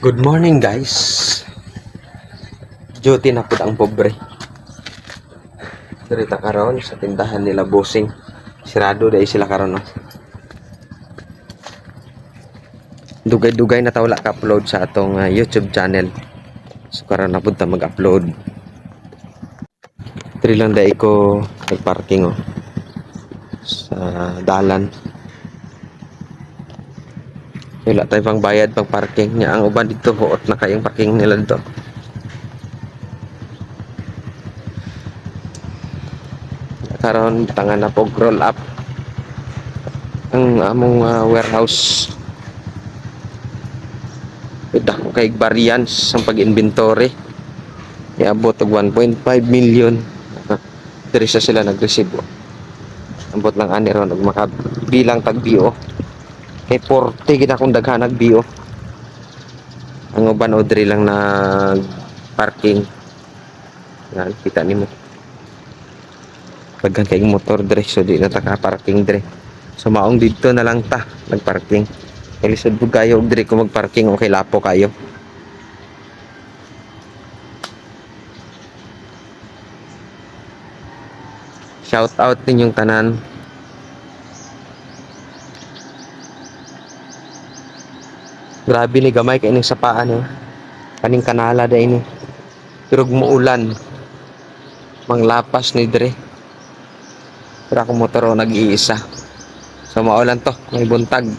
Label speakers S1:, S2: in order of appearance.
S1: Good morning guys. Duty na pud ang pobre. Dirita karon sa tindahan nila bossing. Sirado dai sila karon no. Dugay-dugay na ta wala ka-upload sa atong YouTube channel. So karon na pud ta mag-upload. Diri lang dai ko nag-parking sa dalan. Wala tayo pang bayad pang parking niya. Ang uban dito huot na kayong parking nila dito. Karon tangan na pog roll up ang among warehouse. Ito ko kay variance ang pag-inventory. Iabot og 1.5 million. Diri sa sila nag-receive. Ambot lang ani ron og makabilang tag BO. Kay 40 gid akong daghan nag BO. Ang uban o diri lang nag parking. Yan kita nimo. Daghan kay motor diri so di na ta ka parking diri. So maong dito na lang ta nagparking. Kay lisod pud kayo og diri ko magparking okay lapo kayo. Shout out ninyong tanan. Grabe ni gamay kay ining sapaan eh. Kaning kanala da ini. Pero muulan. Manglapas ni dire. Pero ako motor nag-iisa. So maulan to, may buntag.